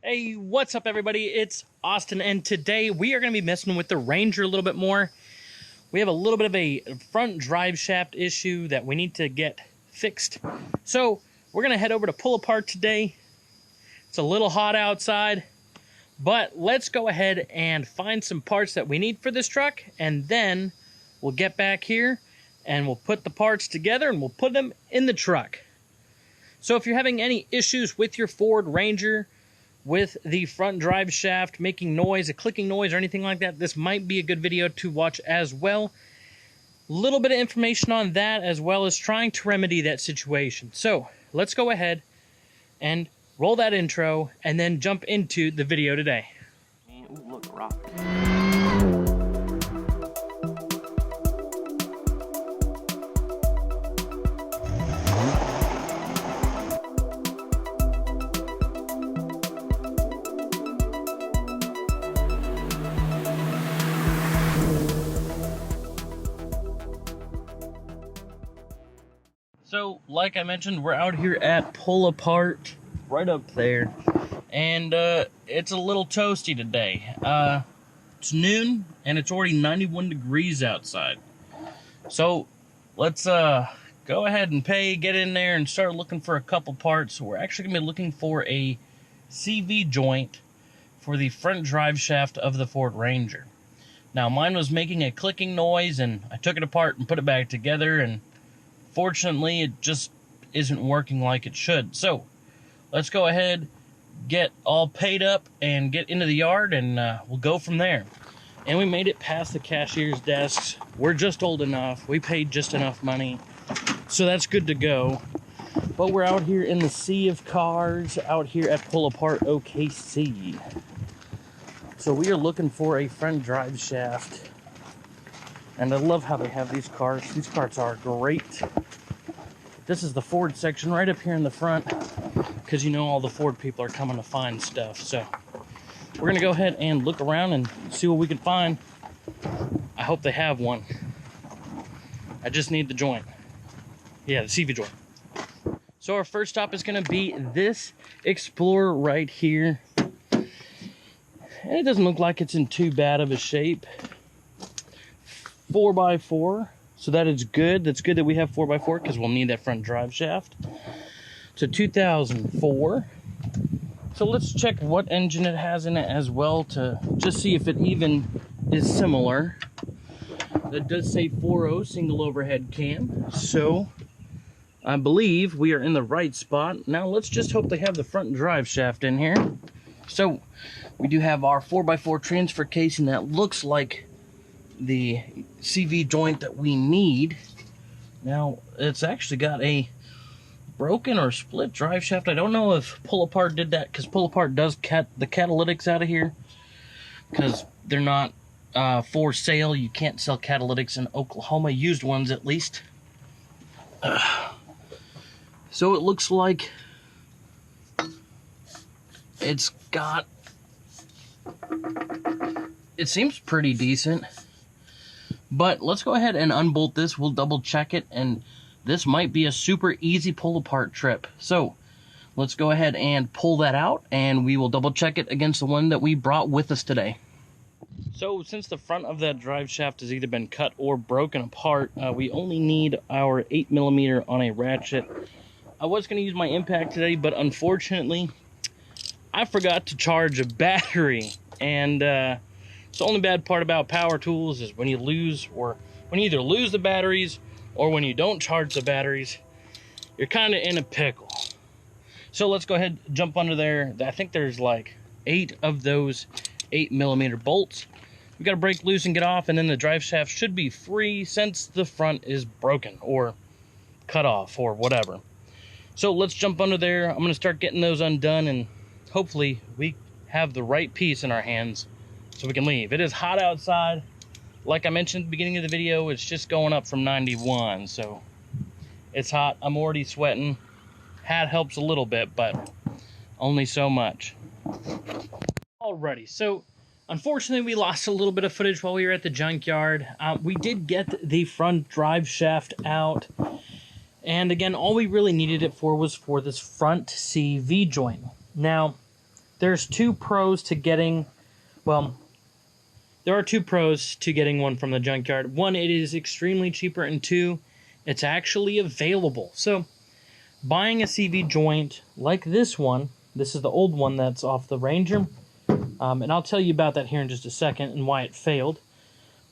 Hey, what's up everybody? It's Austin, and today we are going to be messing with the Ranger a little bit more. We have a little bit of a front drive shaft issue that we need to get fixed. So we're going to head over to pull apart today. It's a little hot outside, but let's go ahead and find some parts that we need for this truck, and then we'll get back here and we'll put the parts together and we'll put them in the truck. So if you're having any issues with your Ford Ranger, with the front drive shaft making noise, a clicking noise or anything like that, this might be a good video to watch as well. Little bit of information on that, as well as trying to remedy that situation. So let's go ahead and roll that intro and then jump into the video today. Ooh, look, rock. So, like I mentioned, we're out here at Pull Apart, right up there, and it's a little toasty today. It's noon, and it's already 91 degrees outside. So, let's go ahead and get in there and start looking for a couple parts. We're actually going to be looking for a CV joint for the front drive shaft of the Ford Ranger. Now, mine was making a clicking noise, and I took it apart and put it back together, and fortunately, it just isn't working like it should. So, let's go ahead, get all paid up, and get into the yard, and we'll go from there. And we made it past the cashier's desks. We're just old enough. We paid just enough money, so that's good to go. But we're out here in the sea of cars, out here at Pull Apart OKC. So we are looking for a front drive shaft. And I love how they have these cars. These cars are great. This is the Ford section right up here in the front, because you know all the Ford people are coming to find stuff. So we're going to go ahead and look around and see what we can find. I hope they have one. I just need the joint. Yeah, the CV joint. So our first stop is going to be this Explorer right here. And it doesn't look like it's in too bad of a shape. 4x4, so that is good. That's good that we have 4x4, because we'll need that front drive shaft. It's a 2004. So let's check what engine it has in it as well, to just see if it even is similar. That does say 4.0 single overhead cam, so I believe we are in the right spot. Now let's just hope they have the front drive shaft in here. So we do have our 4x4 transfer casing that looks like the CV joint that we need. Now, it's actually got a broken or split drive shaft. I don't know if Pull Apart did that, because Pull Apart does cut the catalytics out of here, because they're not for sale. You can't sell catalytics in Oklahoma, used ones at least. So it looks like it's got, it seems pretty decent. But let's go ahead and unbolt this. We'll double check it, and this might be a super easy pull apart trip. So let's go ahead and pull that out, and we will double check it against the one that we brought with us today. So since the front of that drive shaft has either been cut or broken apart, we only need our 8mm on a ratchet. I was going to use my impact today, but unfortunately I forgot to charge a battery, and it's the only bad part about power tools is when you either lose the batteries or when you don't charge the batteries, you're kind of in a pickle. So let's go ahead and jump under there. I think there's like 8 of those 8mm bolts. We got to break loose and get off, and then the drive shaft should be free since the front is broken or cut off or whatever. So let's jump under there. I'm going to start getting those undone, and hopefully we have the right piece in our hands so we can leave. It is hot outside. Like I mentioned at the beginning of the video, it's just going up from 91, so it's hot. I'm already sweating. Hat helps a little bit, but only so much. Alrighty, so unfortunately we lost a little bit of footage while we were at the junkyard. We did get the front drive shaft out, and again, all we really needed it for was for this front CV joint. Now, there's two pros to getting, well, there are two pros to getting one from the Junkyard. One, it is extremely cheaper, and two, it's actually available. So, buying a CV joint like this one, this is the old one that's off the Ranger, and I'll tell you about that here in just a second and why it failed.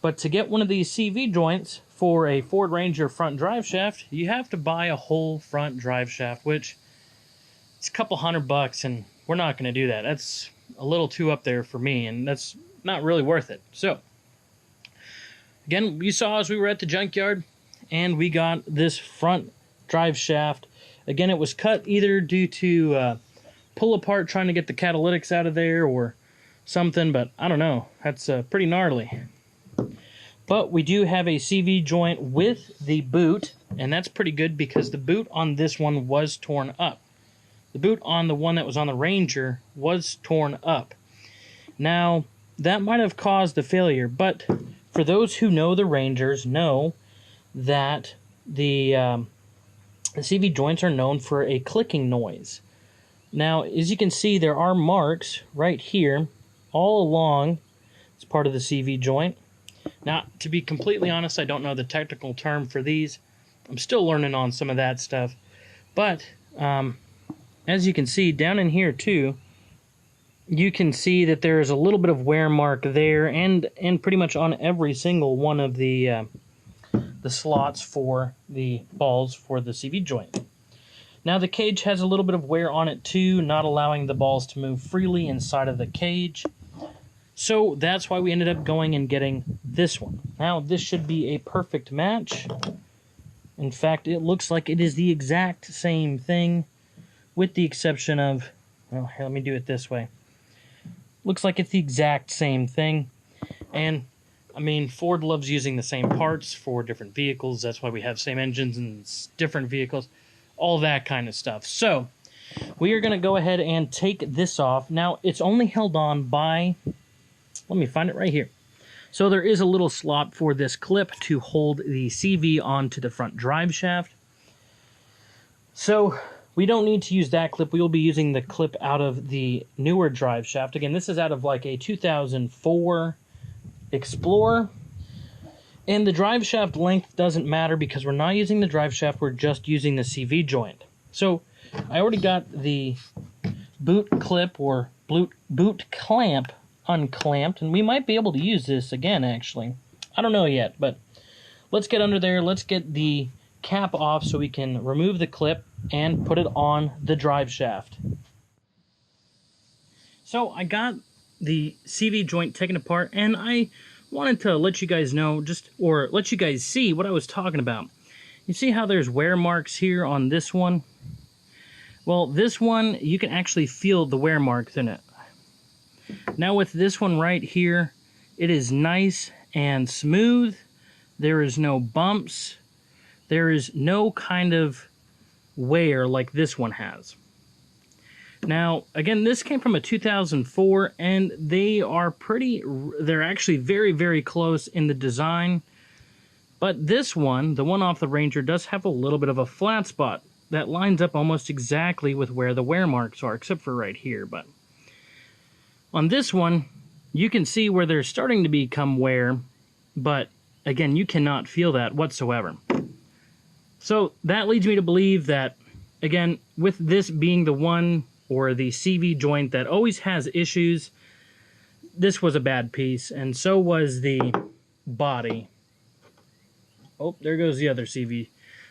But to get one of these CV joints for a Ford Ranger front drive shaft, you have to buy a whole front drive shaft, which it's a couple $100, and we're not going to do that. That's a little too up there for me, and that's not really worth it. So, again, you saw as we were at the Junkyard, and we got this front drive shaft. Again, it was cut either due to pull apart trying to get the catalytics out of there or something, but I don't know. That's pretty gnarly. But we do have a CV joint with the boot, and that's pretty good because the boot on this one was torn up. The boot on the one that was on the Ranger was torn up. Now, that might have caused the failure, but for those who know the Rangers know that the CV joints are known for a clicking noise. Now, as you can see, there are marks right here all along. It's part of the CV joint. Now, to be completely honest, I don't know the technical term for these. I'm still learning on some of that stuff. But, as you can see, down in here too, you can see that there's a little bit of wear mark there, and pretty much on every single one of the slots for the balls for the CV joint. Now, the cage has a little bit of wear on it too, not allowing the balls to move freely inside of the cage. So that's why we ended up going and getting this one. Now, this should be a perfect match. In fact, it looks like it is the exact same thing, with the exception of, well, here, let me do it this way. Looks like it's the exact same thing. And, I mean, Ford loves using the same parts for different vehicles. That's why we have same engines and different vehicles. All that kind of stuff. So, we are going to go ahead and take this off. Now, it's only held on by, let me find it right here. So there is a little slot for this clip to hold the CV onto the front drive shaft. So we don't need to use that clip. We will be using the clip out of the newer drive shaft. Again, this is out of like a 2004 Explorer. And the drive shaft length doesn't matter because we're not using the drive shaft, we're just using the CV joint. So I already got the boot clip or boot clamp unclamped, and we might be able to use this again, actually. I don't know yet, but let's get under there. Let's get the cap off so we can remove the clip and put it on the drive shaft. So I got the CV joint taken apart, and I wanted to let you guys know, or let you guys see what I was talking about. You see how there's wear marks here on this one? Well, this one, you can actually feel the wear marks in it. Now with this one right here, it is nice and smooth. There is no bumps. There is no kind of wear like this one has. Now, again, this came from a 2004, and they're actually very, very close in the design. But this one, the one off the Ranger, does have a little bit of a flat spot that lines up almost exactly with where the wear marks are, except for right here. But on this one, you can see where they're starting to become wear, but again, you cannot feel that whatsoever. So that leads me to believe that, again, with this being the one or the CV joint that always has issues, this was a bad piece, and so was the body. Oh, there goes the other CV.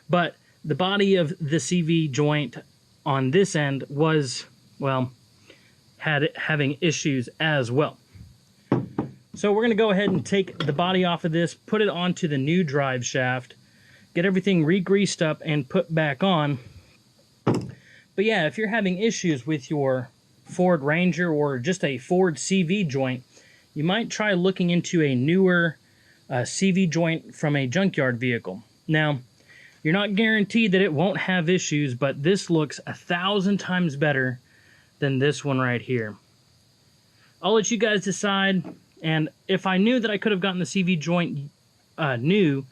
But the body of the CV joint on this end was, well, having issues as well. So we're going to go ahead and take the body off of this, put it onto the new drive shaft, get everything re-greased up and put back on. But yeah, if you're having issues with your Ford Ranger or just a Ford CV joint, you might try looking into a newer CV joint from a Junkyard vehicle. Now, you're not guaranteed that it won't have issues, but this looks 1,000 times better than this one right here. I'll let you guys decide, and if I knew that I could have gotten the CV joint new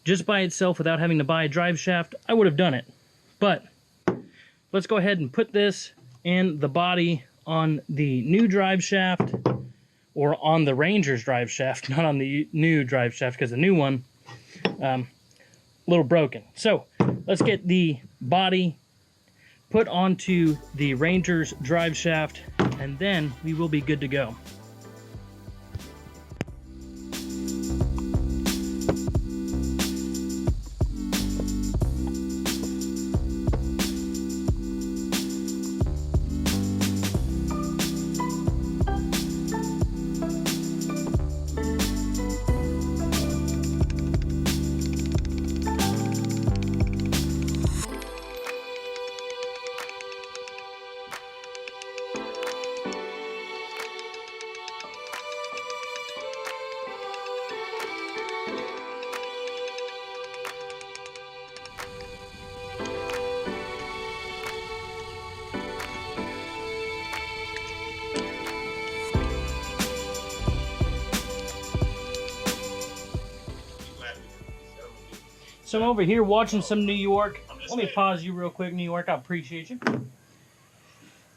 just by itself without having to buy a drive shaft, I would have done it. But let's go ahead and put this and the body on the new drive shaft, or on the Ranger's drive shaft, not on the new drive shaft, because the new one, a little broken. So let's get the body put onto the Ranger's drive shaft, and then we will be good to go. So I'm over here watching some New York. Let me pause you real quick, New York. I appreciate you.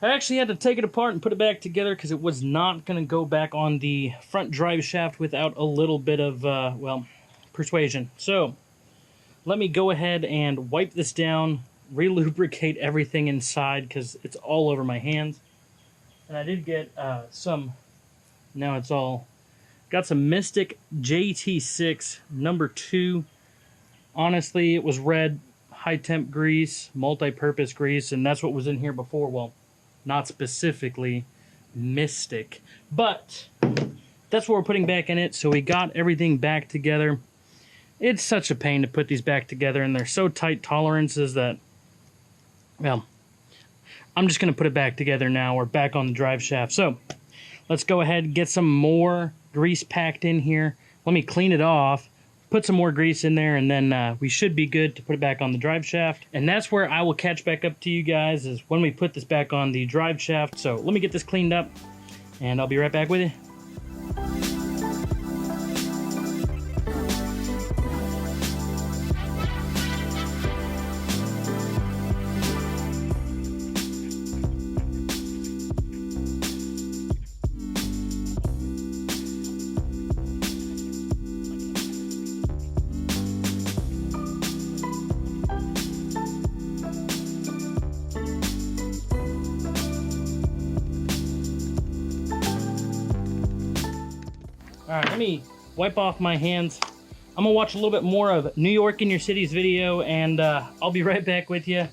I actually had to take it apart and put it back together because it was not going to go back on the front drive shaft without a little bit of, well, persuasion. So let me go ahead and wipe this down, re-lubricate everything inside because it's all over my hands. And I did get some, now it's all, got some Mystic JT6 number 2. Honestly, it was red, high-temp grease, multi-purpose grease, and that's what was in here before. Well, not specifically Mystic, but that's what we're putting back in it, so we got everything back together. It's such a pain to put these back together, and they're so tight tolerances that, well, I'm just going to put it back together now. We're back on the drive shaft. So let's go ahead and get some more grease packed in here. Let me clean it off. Put some more grease in there, and then we should be good to put it back on the drive shaft. And that's where I will catch back up to you guys, is when we put this back on the drive shaft. So let me get this cleaned up, and I'll be right back with you. Alright, let me wipe off my hands. I'm going to watch a little bit more of New York in Your Cities video, and I'll be right back with you.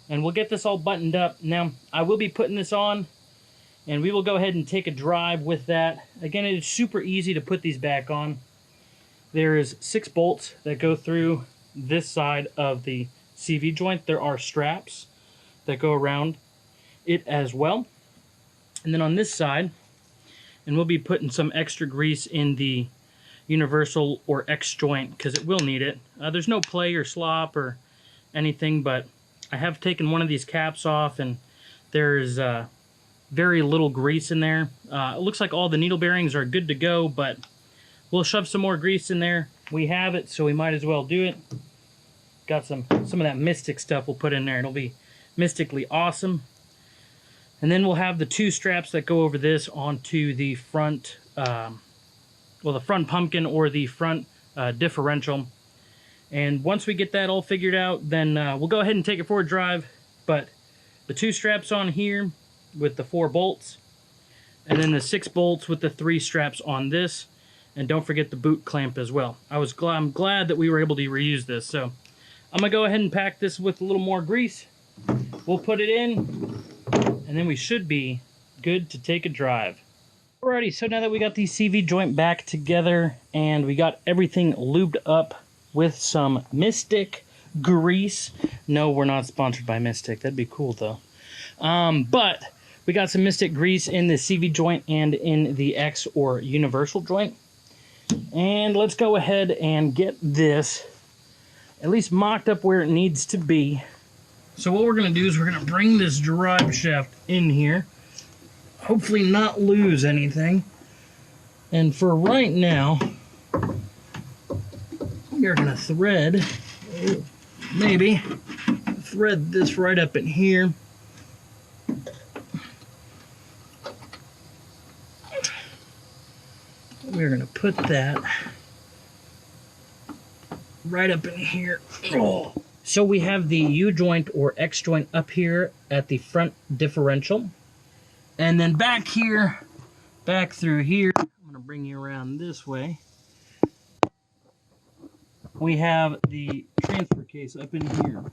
And we'll get this all buttoned up. Now, I will be putting this on, and we will go ahead and take a drive with that. Again, it's super easy to put these back on. There's 6 bolts that go through this side of the CV joint. There are straps that go around it as well. And then on this side, and we'll be putting some extra grease in the universal or X joint because it will need it. There's no play or slop or anything, but I have taken one of these caps off, and there's very little grease in there. It looks like all the needle bearings are good to go, but we'll shove some more grease in there. We have it, so we might as well do it. Got some of that Mystic stuff we'll put in there. It'll be mystically awesome. And then we'll have the 2 straps that go over this onto the front, well, the front pumpkin or the front differential. And once we get that all figured out, then we'll go ahead and take it for a drive. But the 2 straps on here with the 4 bolts, and then the 6 bolts with the 3 straps on this. And don't forget the boot clamp as well. I'm glad that we were able to reuse this. So I'm going to go ahead and pack this with a little more grease. We'll put it in, and then we should be good to take a drive. Alrighty, so now that we got the CV joint back together and we got everything lubed up with some Mystic grease. No, we're not sponsored by Mystic. That'd be cool though. But we got some Mystic grease in the CV joint and in the X or universal joint. And let's go ahead and get this at least mocked up where it needs to be. So what we're going to do is we're going to bring this drive shaft in here. Hopefully not lose anything. And for right now, we are going to thread, thread this right up in here. we're going to put that right up in here. Oh. So we have the U-joint or X-joint up here at the front differential. And then back here, back through here, I'm going to bring you around this way. We have the transfer case up in here.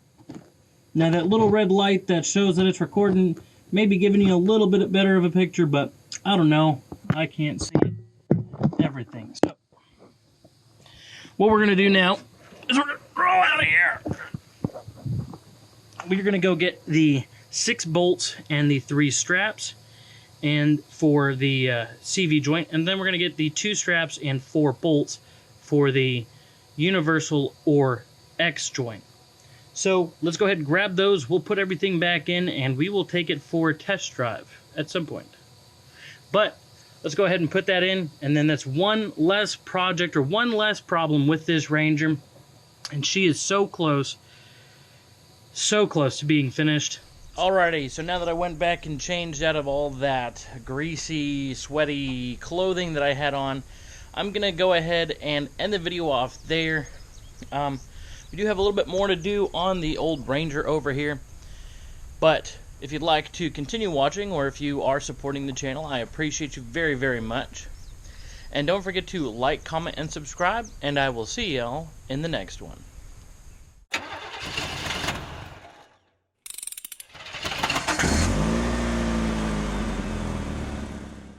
Now that little red light that shows that it's recording may be giving you a little bit better of a picture, but I don't know. I can't see everything. So what we're going to do now is we're going to roll out of here. We're going to go get the 6 bolts and the 3 straps and for the CV joint, and then we're going to get the 2 straps and 4 bolts for the universal or X joint. So let's go ahead and grab those. We'll put everything back in and we will take it for a test drive at some point. But let's go ahead and put that in, and then that's one less project or one less problem with this Ranger. And she is so close to being finished. Alrighty, so now that I went back and changed out of all that greasy, sweaty clothing that I had on, I'm going to go ahead and end the video off there. We do have a little bit more to do on the old Ranger over here, but if you'd like to continue watching, or if you are supporting the channel, I appreciate you very, very much. And don't forget to like, comment, and subscribe, and I will see y'all in the next one.